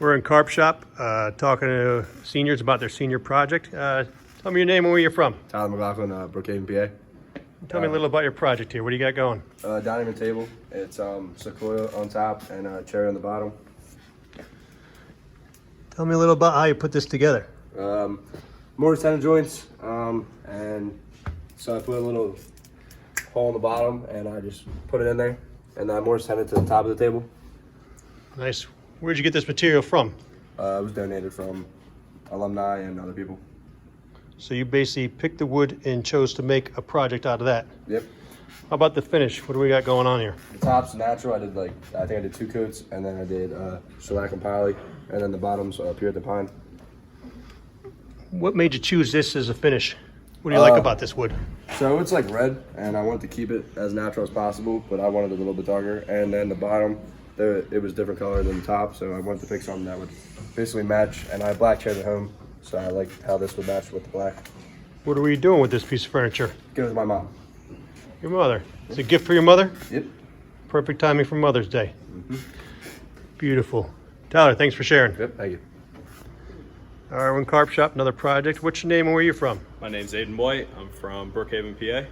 We're in Carp Shop talking to seniors about their senior project. Tell me your name and where you're from. Tyler McLaughlin, Brookhaven, PA. Tell me a little about your project here. What do you got going? Dining room table. It's Sequoia on top and cherry on the bottom. Tell me a little about how you put this together. Mortar center joints, and so I put a little hole in the bottom and I just put it in there, and then I mortar center to the top of the table. Nice. Where'd you get this material from? It was donated from alumni and other people. So you basically picked the wood and chose to make a project out of that. Yep. How about the finish? What do we got going on here? The top's natural. I think I did 2 coats, and then I did shellac and poly, and then the bottom's pure the pine. What made you choose this as a finish? What do you like about this wood? So it's like red, and I wanted to keep it as natural as possible, but I wanted it a little bit darker. And then the bottom, it was different color than the top, so I wanted to pick something that would basically match. And I have black chairs at home, so I like how this would match with the black. What are we doing with this piece of furniture? Give it to my mom. Your mother. It's a gift for your mother? Yep. Perfect timing for Mother's Day. Beautiful. Tyler, thanks for sharing. Yep, thank you. All right, we're in Carp Shop, another project. What's your name and where you're from? My name's Aiden White. I'm from Brookhaven, PA.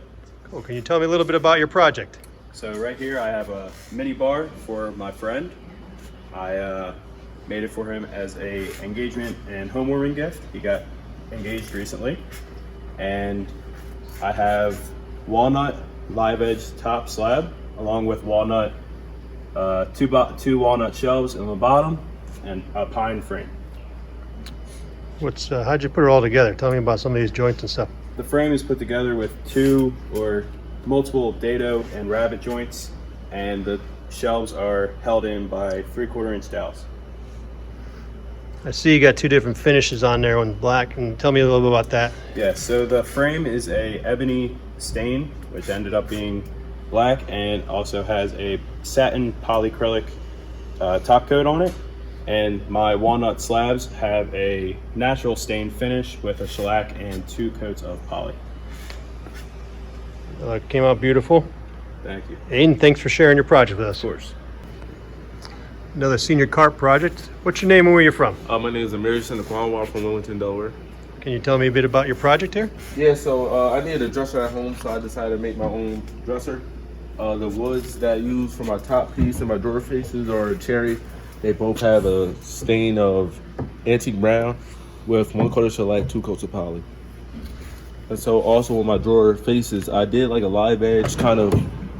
Cool. Can you tell me a little bit about your project? So right here I have a mini bar for my friend. I made it for him as a engagement and homewarming gift. He got engaged recently. And I have walnut live edge top slab along with walnut, two walnut shelves in the bottom and a pine frame. How'd you put it all together? Tell me about some of these joints and stuff. The frame is put together with 2 or multiple dado and rabbet joints, and the shelves are held in by 3/4 inch dowels. I see you got 2 different finishes on there, one black, and tell me a little bit about that. Yeah, so the frame is a ebony stain, which ended up being black, and also has a satin polyacrylic top coat on it. And my walnut slabs have a natural stain finish with a shellac and 2 coats of poly. Came out beautiful. Thank you. Aiden, thanks for sharing your project with us. Of course. Another senior carp project. What's your name and where you're from? My name is Amir Senaquanwa from Wilmington, Delaware. Can you tell me a bit about your project here? Yeah, so I needed a dresser at home, so I decided to make my own dresser. The woods that I use for my top piece and my drawer faces are cherry. They both have a stain of antique brown with 1 coat of shellac, 2 coats of poly. And so also with my drawer faces, I did like a live edge kind of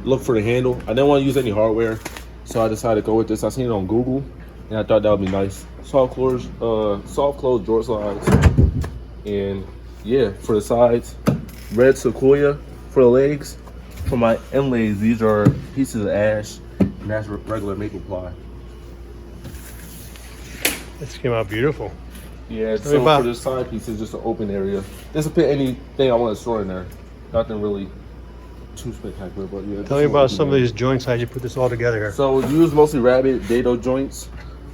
look for the handle. I didn't want to use any hardware, so I decided to go with this. I seen it on Google, and I thought that would be nice. Soft close drawer slides. And yeah, for the sides, red Sequoia for the legs. For my inlays, these are pieces of ash, and that's regular maple ply. This came out beautiful. Yeah, so for the side piece, it's just an open area. Just to put anything I want to store in there. Nothing really too spectacular, but yeah. Tell me about some of these joints. How'd you put this all together here? So use mostly rabbet dado joints.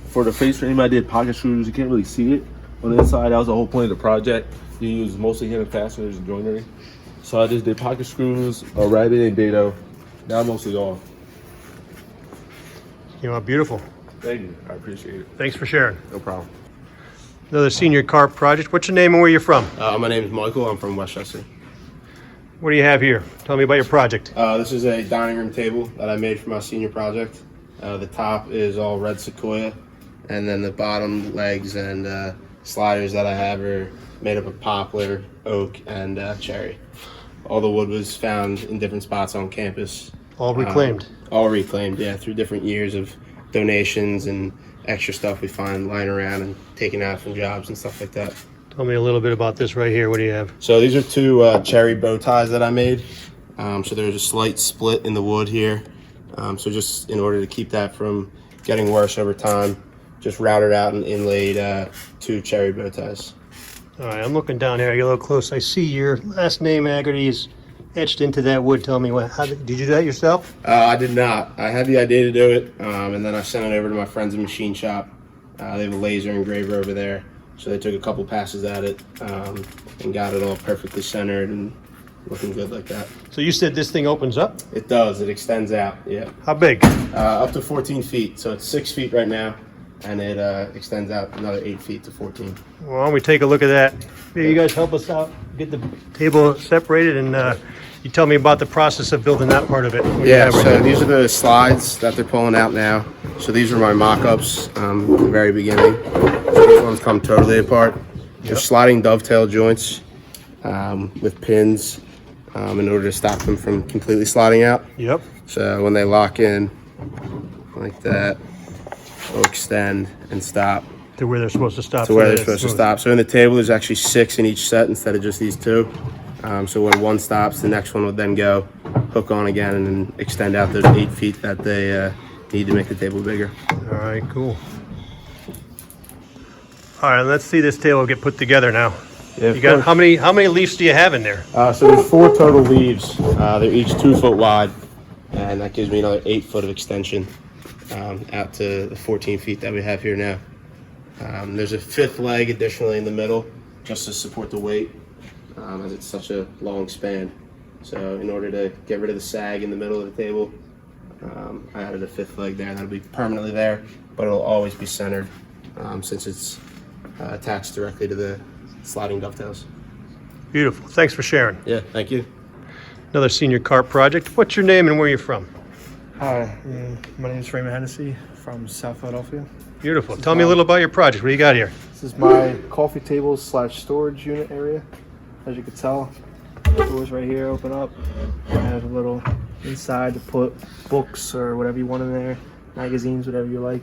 For the face frame, I did pocket screws. You can't really see it on the inside. That was the whole point of the project. You use mostly hidden fasteners and joinery. So I just did pocket screws, rabbet and dado. Now mostly all. Came out beautiful. Thank you. I appreciate it. Thanks for sharing. No problem. Another senior carp project. What's your name and where you're from? My name is Michael. I'm from Westchester. What do you have here? Tell me about your project. This is a dining room table that I made for my senior project. The top is all red Sequoia, and then the bottom legs and sliders that I have are made up of poplar, oak, and cherry. All the wood was found in different spots on campus. All reclaimed? All reclaimed, yeah, through different years of donations and extra stuff we find lying around and taken out from jobs and stuff like that. Tell me a little bit about this right here. What do you have? So these are 2 cherry bow ties that I made. So there's a slight split in the wood here. So just in order to keep that from getting worse over time, just routed out and inlaid 2 cherry bow ties. All right, I'm looking down here. I get a little close. I see your last name, Aggerty, is etched into that wood. Tell me, did you do that yourself? I did not. I had the idea to do it, and then I sent it over to my friends in machine shop. They have a laser engraver over there, so they took a couple passes at it and got it all perfectly centered and looking good like that. So you said this thing opens up? It does. It extends out, yeah. How big? Up to 14 feet, so it's 6 feet right now. and it extends out another 8 feet to 14. Well, why don't we take a look at that? Here, you guys help us out, get the table separated, and you tell me about the process of building that part of it. What do you Yeah, have right so there? these are the slides that they're pulling out now. So these are my mock-ups at the very beginning. So these ones come totally apart. They're sliding dovetail joints with pins in order to stop them from completely sliding out. Yep. So when they lock in like that, they'll extend and stop To where they're supposed to stop. to where so they're that supposed to it's stop. So in the table, there's actually 6 in each set instead of just these 2. So when one stops, the next one would then go hook on again and then extend out those 8 feet that they need to make the table bigger. smooth. All right, cool. All right, let's see this table get put together now. Yeah, You got how many leaves do you have in there? So there's 4 total leaves. They're each 2 foot wide, and that gives me another 8 foot of extension out to the 14 feet that we have here now. There's a 5th leg additionally in the middle just to support the weight, as it's such a long span. So in order to get rid of the sag in the middle of the table, I added a 5th leg there. That'll be permanently there, but it'll always be centered since it's attached directly to the sliding dovetails. Beautiful. Thanks for sharing. Yeah, thank you. Another senior carp project. What's your name and where you're from? Hi, my name is Raymond Hennessy from South Philadelphia. Beautiful. Tell me a little about your project. What do you got here? This is my coffee table / storage unit area. As you can tell, the doors right here open up. I have a little inside to put books or whatever you want in there, magazines, whatever you like.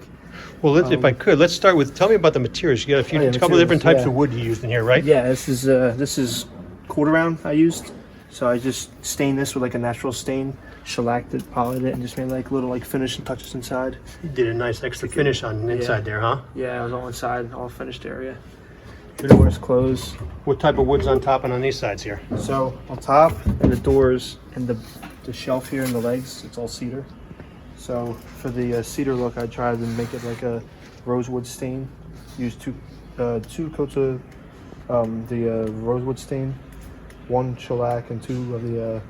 Well, if I could, let's start with, tell me about the materials. You got a couple of different types yeah. of wood you used in here, right? Yeah, this is quarter round I used. So I just stained this with like a natural stain, shellacked it, polished it, and just made like little like finishing touches inside. You did a nice extra finish on the inside there, huh? Yeah, it was all inside, all finished area. The doors closed. What type of wood's on top and on these sides here? So on top and the doors and the shelf here and the legs, it's all cedar. So for the cedar look, I tried to make it like a rosewood stain. Use two coats of the rosewood stain, 1 shellac and 2 of the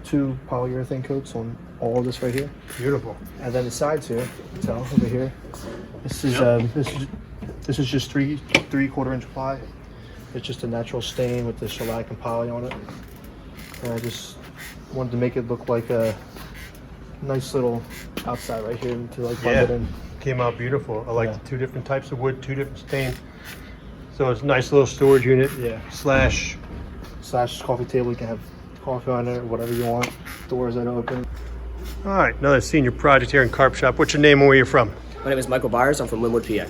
2 polyurethane coats on all of this right here. Beautiful. And then the sides here, tell over here. This is this is just 3/4 inch ply. It's just a natural stain with the shellac and poly on it. And I just wanted to make it look like a nice little outside right here to like blend it in. Came out beautiful. I like Yeah. the 2 different types of wood, 2 different stains. So it's a nice little storage unit. Yeah. Slash. / coffee table. You can have coffee on it, whatever you want. Doors that open. All right, another senior project here in Carp Shop. What's your name and where you're from? My name is Michael Byers. I'm from Linwood, PA.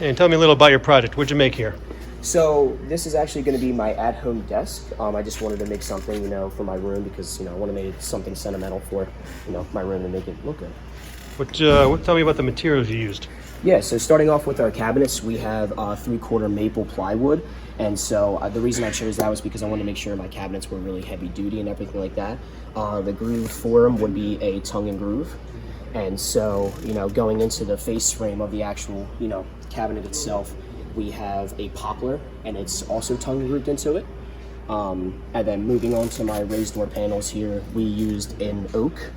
And tell me a little about your project. What'd you make here? So this is actually going to be my at-home desk. I just wanted to make something, for my room because, I want to make something sentimental for, my room and make it look good. Tell me about the materials you used. Yeah, so starting off with our cabinets, we have 3/4 maple plywood. And so the reason I chose that was because I wanted to make sure my cabinets were really heavy duty and everything like that. The groove for them would be a tongue and groove. And so, going into the face frame of the actual, cabinet itself, we have a poplar and it's also tongue grooved into it. And then moving on to my raised door panels here, we used an oak.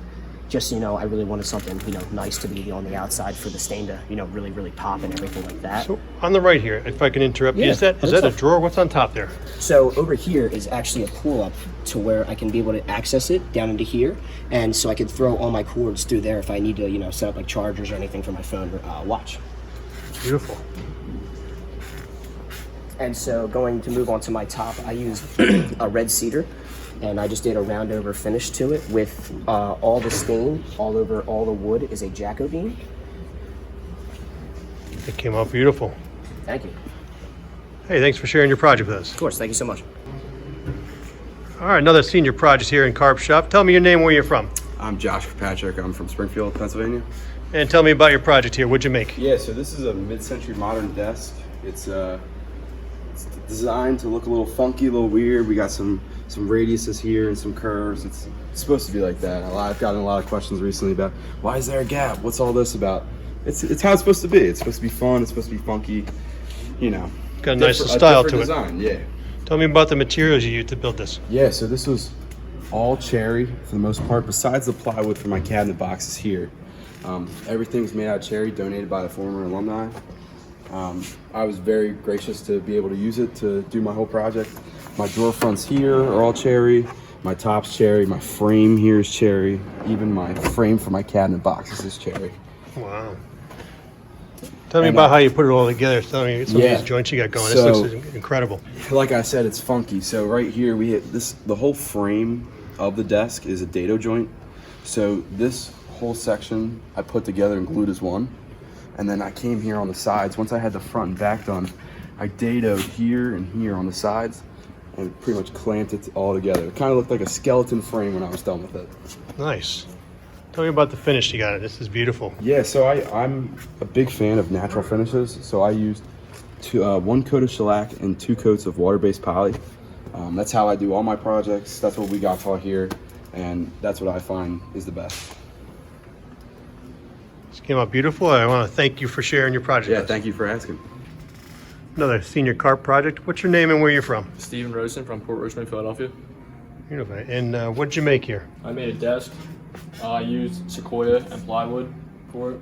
Just, I really wanted something, nice to be on the outside for the stain to, really, really pop and everything like that. So on the right here, if I can interrupt you, Yeah, is that that's a fine. drawer? What's on top there? So over here is actually a pull-up to where I can be able to access it down into here. And so I can throw all my cords through there if I need to, set up like chargers or anything for my phone or watch. Beautiful. And so going to move on to my top, I used a red cedar and I just did a round over finish to it with all the stain all over all the wood is a Jacko beam. It came out beautiful. Thank you. Hey, thanks for sharing your project with us. Of course, thank you so much. All right, another senior project here in Carp Shop. Tell me your name and where you're from. I'm Josh Kirkpatrick. I'm from Springfield, Pennsylvania. And tell me about your project here. What'd you make? Yeah, so this is a mid-century modern desk. It's designed to look a little funky, a little weird. We got some radiuses here and some curves. It's supposed to be like that. I've gotten a lot of questions recently about why is there a gap? What's all this about? It's how it's supposed to be. It's supposed to be fun. It's supposed to be funky. Got a nice style to it. Design, yeah. Tell me about the materials you used to build this. Yeah, so this was all cherry for the most part, besides the plywood for my cabinet boxes here. Everything's made out of cherry, donated by a former alumni. I was very gracious to be able to use it to do my whole project. My drawer fronts here are all cherry. My top's cherry. My frame here is cherry. Even my frame for my cabinet boxes is cherry. Wow. Tell me about how you put it all together. Tell me some of these joints you got going. So, this looks incredible. Like I said, it's funky. So right here we hit this. The whole frame of the desk is a dado joint. So this whole section I put together and glued as one. And then I came here on the sides. Once I had the front and back done, I dadoed here and here on the sides and pretty much clamped it all together. It kind of looked like a skeleton frame when I was done with it. Nice. Tell me about the finish you got. This is beautiful. Yeah, so I'm a big fan of natural finishes. So I used 1 coat of shellac and 2 coats of water-based poly. That's how I do all my projects. That's what we got for here. And that's what I find is the best. This came out beautiful. I want to thank you for sharing your project. Yeah, thank you for asking. Another senior carp project. What's your name and where you're from? Steven Rosen from Port Richmond, Philadelphia. Beautiful. And what'd you make here? I made a desk. I used Sequoia and plywood for it.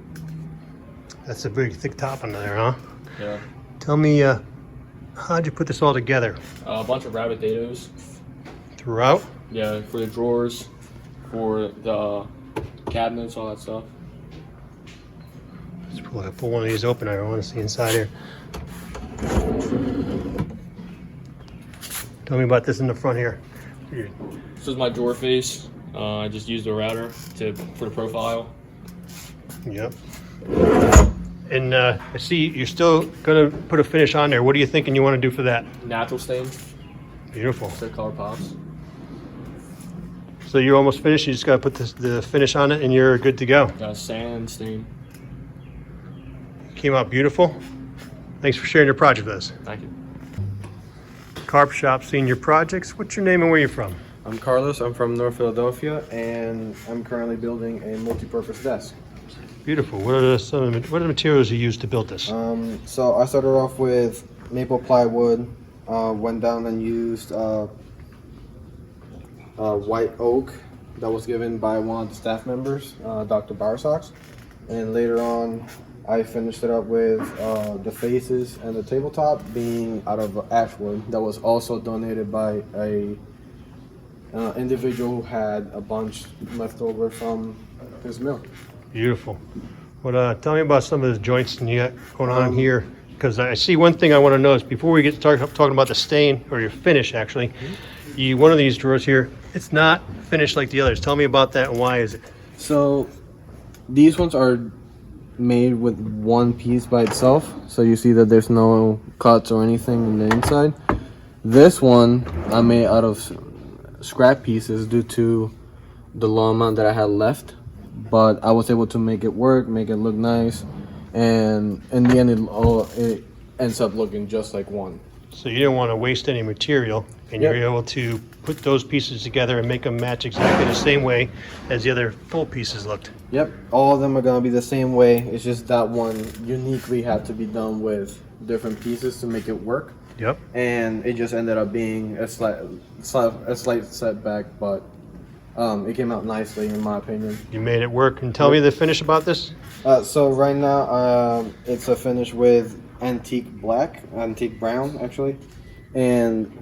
That's a big thick top on there, huh? Yeah. Tell me, how'd you put this all together? A bunch of rabbit dados. Throughout? Yeah, for the drawers, for the cabinets, all that stuff. Let's pull one of these open. I want to see inside here. Tell me about this in the front here. This is my drawer face. I just used a router for the profile. Yep. And I see you're still going to put a finish on there. What are you thinking you want to do for that? Natural stain, Beautiful. so color pops. So you're almost finished. You just got to put the finish on it and you're good to go. Got a sand stain. Came out beautiful. Thanks for sharing your project with us. Thank you. Carp Shop Senior Projects. What's your name and where you're from? I'm Carlos. I'm from North Philadelphia, and I'm currently building a multi-purpose desk. Beautiful. What are the materials you used to build this? So I started off with maple plywood, went down and used white oak that was given by one of the staff members, Dr. Bowersox, and later on I finished it up with the faces and the tabletop being out of ash wood that was also donated by a individual who had a bunch left over from his mill. Beautiful. Well, tell me about some of the joints you got going on here, because I see one thing I want to know is before we get to talking about the stain or your finish, actually, one of these drawers here, it's not finished like the others. Tell me about that and why is it? So these ones are made with one piece by itself, so you see that there's no cuts or anything in the inside. This one I made out of scrap pieces due to the low amount that I had left, but I was able to make it work, make it look nice, and in the end it ends up looking just like one. So you didn't want to waste any material, and Yep. you're able to put those pieces together and make them match exactly the same way as the other full pieces looked. Yep, all of them are gonna be the same way. It's just that one uniquely had to be done with different pieces to make it work. Yep. And it just ended up being a slight setback, but it came out nicely in my opinion. You made it work. And tell me the finish about this. So right now it's a finish with antique brown actually, and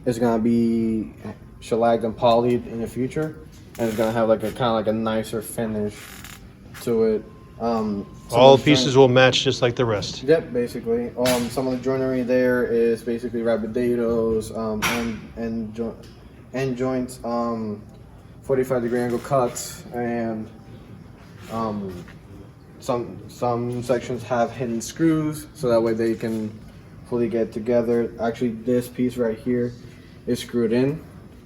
it's gonna be shellacked and polyed in the future, and it's gonna have like a kind of like a nicer finish to it. All pieces will match just like the rest. Yep, basically. Some of the joinery there is basically rabbit dados, end joints, 45-degree angle cuts, and some sections have hidden screws, so that way they can fully get together. Actually, this piece right here is screwed in.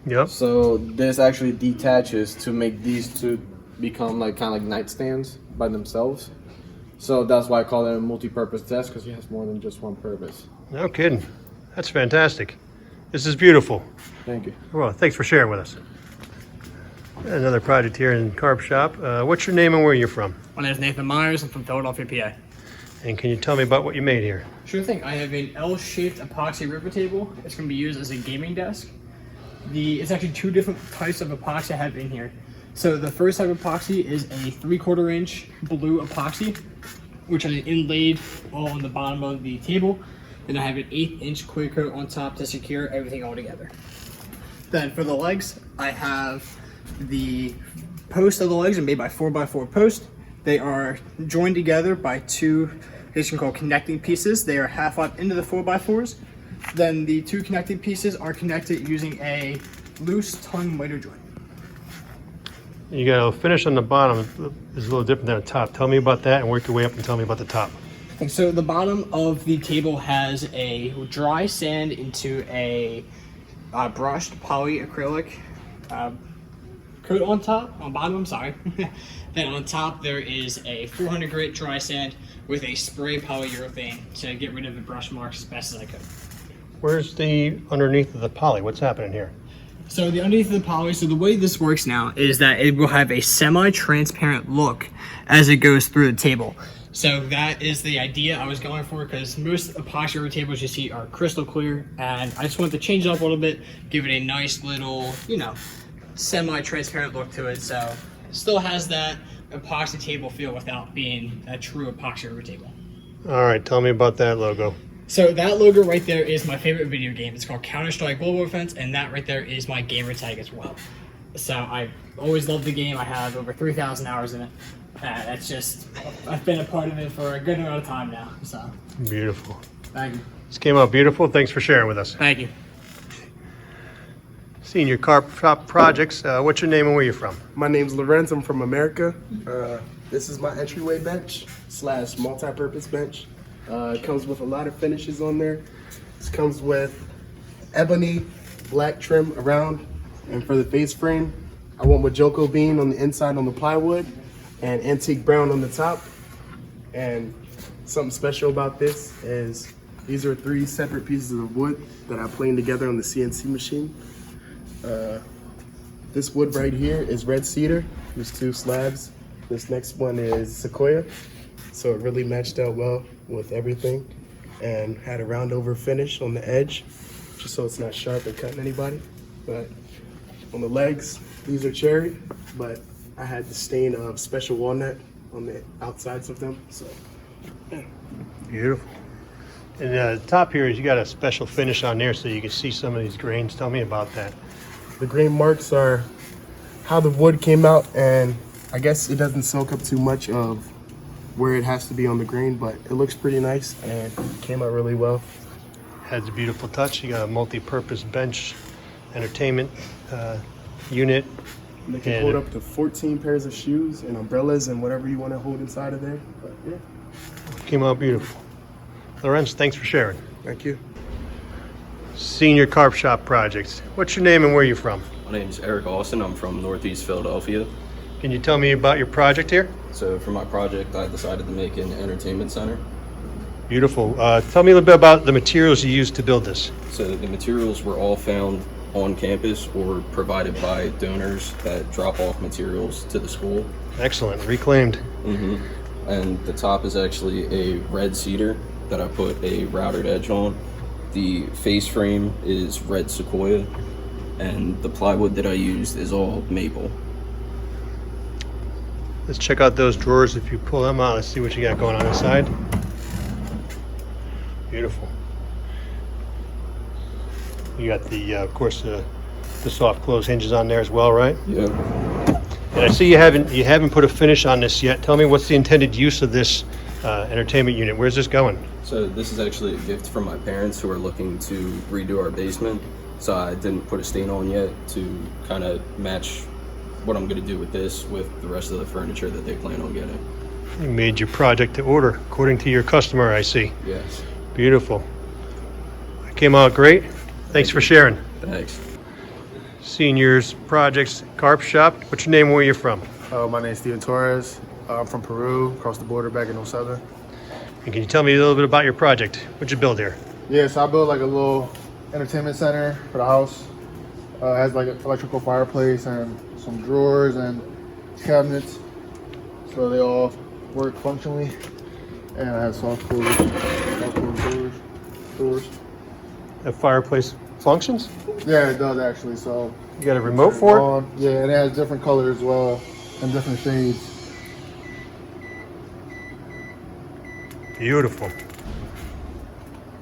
Yep. So this actually detaches to make these two become like kind of like nightstands by themselves. So that's why I call it a multi-purpose desk, because it has more than just one purpose. No kidding. That's fantastic. This is beautiful. Thank you. Well, thanks for sharing with us. Another project here in Carp Shop. What's your name and where you're from? My name is Nathan Myers. I'm from Philadelphia, PA. And can you tell me about what you made here? Sure thing. I have an L-shaped epoxy river table. It's going to be used as a gaming desk. It's actually two different types of epoxy I have in here. So the first type of epoxy is a 3/4 inch blue epoxy, which I inlaid all on the bottom of the table. Then I have an 1/8 inch clear coat on top to secure everything all together. Then for the legs, I have the post of the legs are made by 4x4 post. They are joined together by two, you can call connecting pieces. They are half up into the 4x4s. Then the two connecting pieces are connected using a loose tongue miter joint. You got a finish on the bottom is a little different than the top. Tell me about that and work your way up and tell me about the top. And so the bottom of the table has a dry sand into a brushed polyacrylic coat on bottom, I'm sorry. Then on top there is a 400 grit dry sand with a spray polyurethane to get rid of the brush marks as best as I could. Where's the underneath of the poly? What's happening here? So the underneath of the poly, so the way this works now is that it will have a semi-transparent look as it goes through the table. So that is the idea I was going for, because most epoxy rivet tables you see are crystal clear, and I just wanted to change it up a little bit, give it a nice little, you know, semi-transparent look to it. So it still has that epoxy table feel without being a true epoxy rivet table. All right, tell me about that logo. So that logo right there is my favorite video game. It's called Counter-Strike Global Offense, and that right there is my gamer tag as well. So I always loved the game. I have over 3,000 hours in it. That's just, I've been a part of it for a good amount of time now. So Beautiful. thank you. This came out beautiful. Thanks for sharing with us. Thank you. Senior Carp Shop Projects. What's your name and where you from? My name's Loren. I'm from America. This is my entryway bench / multi-purpose bench. It comes with a lot of finishes on there. This comes with ebony black trim around, and for the face frame, I went with Joko bean on the inside on the plywood and antique brown on the top. And something special about this is these are 3 separate pieces of wood that I planed together on the CNC machine. This wood right here is red cedar. There's 2 slabs. This next one is Sequoia. So it really matched out well with everything, and had a round over finish on the edge, just so it's not sharp and cutting anybody. But on the legs, these are cherry, but I had the stain of special walnut on the outsides of them. So yeah. Beautiful. And the top here is you got a special finish on there so you can see some of these grains. Tell me about that. The grain marks are how the wood came out, and I guess it doesn't soak up too much of where it has to be on the grain, but it looks pretty nice and came out really well. Has a beautiful touch. You got a multi-purpose bench, entertainment unit. And they can hold up to 14 pairs of shoes and umbrellas and whatever you want to hold inside of there. But yeah. Came out beautiful. Lorenz, thanks for sharing. Thank you. Senior Carp Shop Projects. What's your name and where are you from? My name is Eric Austin. I'm from Northeast Philadelphia. Can you tell me about your project here? So for my project, I decided to make an entertainment center. Beautiful. Tell me a little bit about the materials you used to build this. So the materials were all found on campus or provided by donors that drop off materials to the school. Excellent. Reclaimed. And the top is actually a red cedar that I put a routed edge on. The face frame is red Sequoia, and the plywood that I used is all maple. Let's check out those drawers. If you pull them out, let's see what you got going on inside. Beautiful. You got the, of course, the soft close hinges on there as well, right? Yeah. And I see you haven't put a finish on this yet. Tell me, what's the intended use of this entertainment unit? Where's this going? So this is actually a gift from my parents who are looking to redo our basement. So I didn't put a stain on yet to kind of match what I'm going to do with this with the rest of the furniture that they plan on getting. You made your project to order according to your customer, I see. Yes. Beautiful. It came out great. Thanks for sharing. Thanks. Seniors Projects Carp Shop. What's your name and where you from? My name is Steven Torres. I'm from Peru, across the border back in 07. And can you tell me a little bit about your project? What'd you build here? Yeah, so I built like a little entertainment center for the house. It has like an electrical fireplace and some drawers and cabinets. So they all work functionally. And I have soft close doors. The fireplace functions? Yeah, it does actually. So You got a remote for it? On. Yeah, and it has different colors as well and different shades. Beautiful.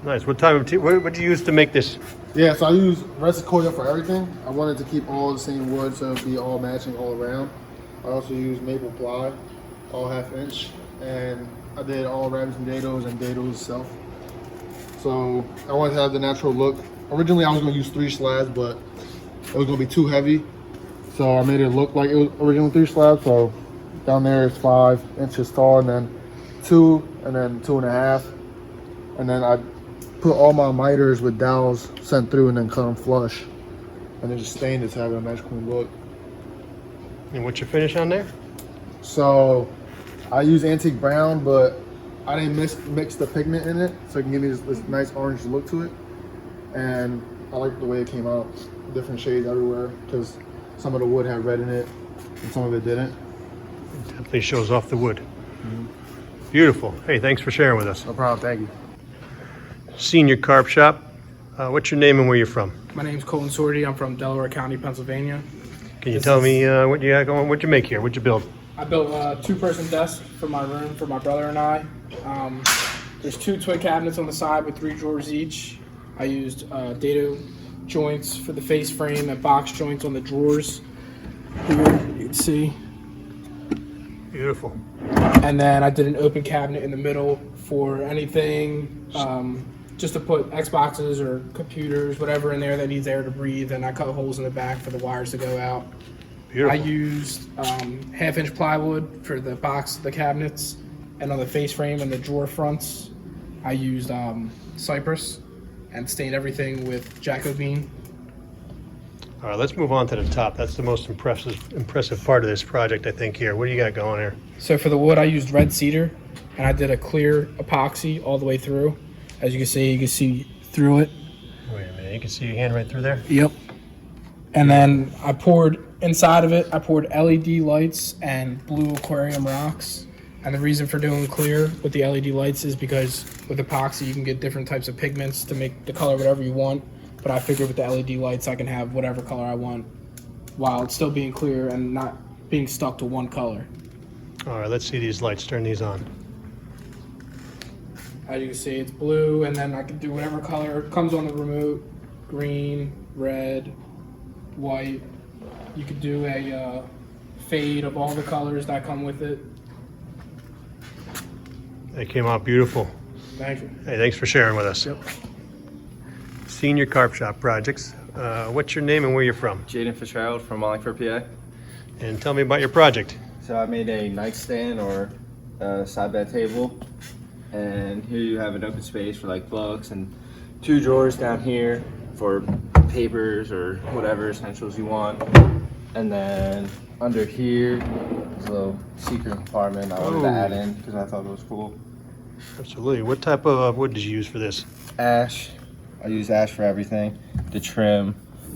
Nice. What type of what did you use to make this? Yeah, so I use red Sequoia for everything. I wanted to keep all the same wood so it'd be all matching all around. I also use maple ply, all 1/2 inch, and I did all rabbits and dados itself. So I wanted to have the natural look. Originally I was going to use 3 slabs, but it was going to be too heavy. So I made it look like it was originally 3 slabs. So down there is 5 inches tall, and then 2, and then 2.5. And then I put all my miters with dowels sent through and then cut them flush. And then just stained it to have a nice clean look. And what's your finish on there? So I use antique brown, but I didn't mix the pigment in it, so it can give me this nice orange look to it. And I like the way it came out, different shades everywhere, because some of the wood had red in it and some of it didn't. It definitely shows off the wood. Beautiful. Hey, thanks for sharing with us. No problem, thank you. Senior Carp Shop. What's your name and where you're from? My name's Colen. I'm from Delaware County, Pennsylvania. Can you tell me what you got going? What'd you make here? What'd you build? I built a 2-person desk for my room for my brother and I. There's 2 twin cabinets on the side with 3 drawers each. I used dado joints for the face frame and box joints on the drawers. Here you can see. Beautiful. And then I did an open cabinet in the middle for anything, just to put Xboxes or computers, whatever in there that needs air to breathe. And I cut holes in the back for the wires to go out. Beautiful. I used 1/2 inch plywood for the box, the cabinets, and on the face frame and the drawer fronts, I used cypress and stained everything with Jacobean. All right, let's move on to the top. That's the most impressive part of this project, I think, here. What do you got going here? So for the wood, I used red cedar, and I did a clear epoxy all the way through. As you can see through it. Wait a minute, you can see your hand right through there? Yep. And then I poured, inside of it, I poured LED lights and blue aquarium rocks. And the reason for doing clear with the LED lights is because with epoxy, you can get different types of pigments to make the color whatever you want. But I figured with the LED lights, I can have whatever color I want while it's still being clear and not being stuck to one color. All right, let's see these lights. Turn these on. As you can see, it's blue, and then I can do whatever color comes on the remote. Green, red, white. You could do a fade of all the colors that come with it. They came out beautiful. Thank you. Hey, thanks for sharing with us. Yep. Senior Carp Shop Projects. What's your name and where you're from? Jaden Fitzgerald from Wallingford, PA. And tell me about your project. So I made a nightstand or a side bed table, and here you have an open space for like books and 2 drawers down here for papers or whatever essentials you want. And then under here is a little secret compartment I wanted to add in because I thought it was cool. Absolutely. What type of wood did you use for this? Ash. I use ash for everything. The trim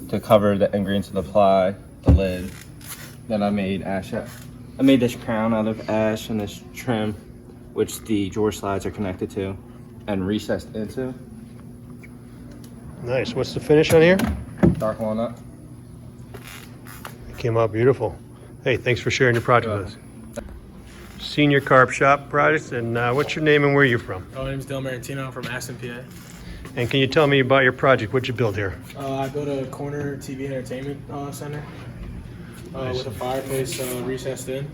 to cover the ingredients of the ply, the lid. Then I made I made this crown out of ash and this trim, which the drawer slides are connected to and recessed into. Nice. What's the finish on here? Dark walnut. It came out beautiful. Hey, thanks for sharing your project with us. Senior Carp Shop Projects, and what's your name and where are you from? My name is Martino. I'm from Aston, PA. And can you tell me about your project? What'd you build here? I built a corner TV entertainment center Nice. with a fireplace recessed in.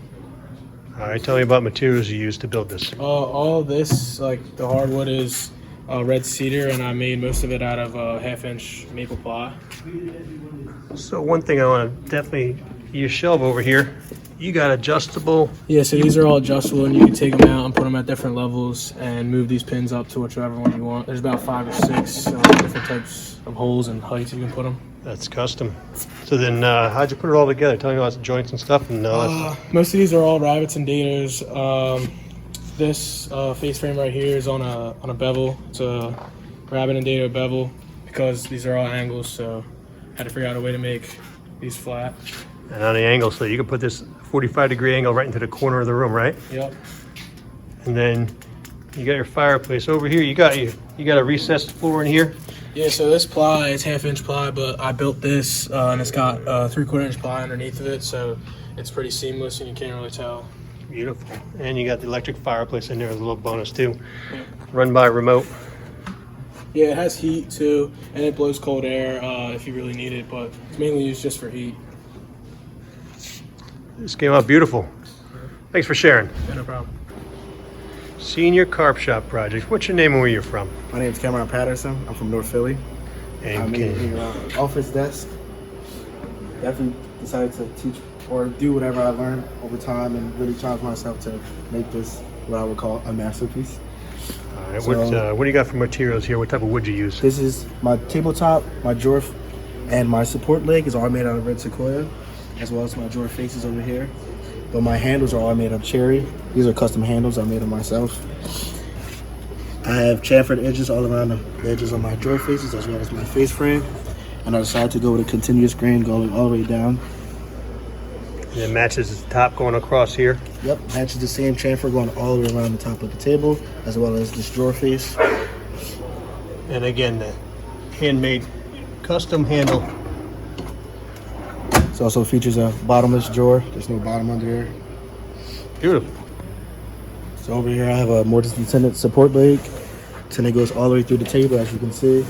All right, tell me about materials you used to build this. All this, like the hardwood, is red cedar, and I made most of it out of 1/2 inch maple ply. So one thing I want to definitely, your shelf over here, you got adjustable. Yeah, so these are all adjustable, and you can take them out and put them at different levels and move these pins up to whichever one you want. There's about 5 or 6 different types of holes and heights you can put them. That's custom. So then how'd you put it all together? Tell me about the joints and stuff. And most of these are all rabbits and dados. This face frame right here is on a bevel. It's a rabbit and dado bevel because these are all angles, so I had to figure out a way to make these flat. And on the angle, so you can put this 45-degree angle right into the corner of the room, right? Yep. And then you got your fireplace over here. You got a recessed floor in here. Yeah, so this ply is 1/2 inch ply, but I built this and it's got 3/4 inch ply underneath of it, so it's pretty seamless and you can't really tell. Beautiful. And you got the electric fireplace in there as a little bonus too. Run by remote. Yeah, it has heat too, and it blows cold air if you really need it, but it's mainly used just for heat. This came out beautiful. Thanks for sharing. Yeah, no problem. Senior Carp Shop Project. What's your name and where you're from? My name is Cameron Patterson. I'm from North Philly. And I'm in the office desk. Definitely decided to teach or do whatever I learned over time and really challenge myself to make this what I would call a masterpiece. All right, So, what do you got for materials here? What type of wood you use? This is my tabletop, my drawer, and my support leg is all made out of red Sequoia, as well as my drawer faces over here. But my handles are all made of cherry. These are custom handles I made them myself. I have chamfered edges all around the edges of my drawer faces as well as my face frame. And I decided to go with a continuous grain going all the way down. And it matches the top going across here. Yep, matches the same chamfer going all the way around the top of the table, as well as this drawer face. And again, the handmade custom handle. This also features a bottomless drawer. There's no bottom under here. Beautiful. So over here I have a mortise and tenon support leg. Tenon goes all the way through the table, as you can see.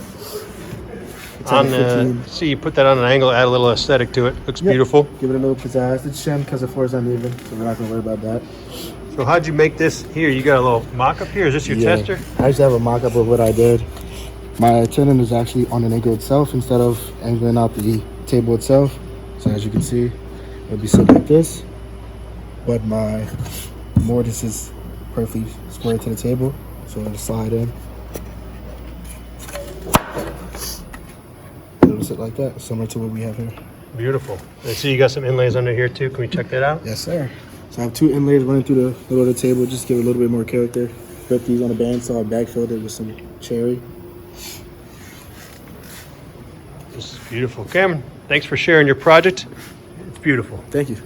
See, you put that on an angle, add a little aesthetic to it. Looks Yep. beautiful. Give it a little pizzazz. It's shim because the floor is uneven, so we're not going to worry about that. So how'd you make this here? You got a little mock-up here? Is this your tester? I actually have a mock-up of what I did. My tenon is actually on the angle itself instead of angling out the table itself. So as you can see, it'll be set like this. But my mortise is perfectly square to the table, so it'll slide in. It'll sit like that, similar to what we have here. Beautiful. I see you got some inlays under here too. Can we check that out? Yes, sir. So I have 2 inlays running through the middle of the table, just to give it a little bit more character. Built these on a bandsaw, backfilled it with some cherry. This is beautiful. Cameron, thanks for sharing your project. It's beautiful. Thank you.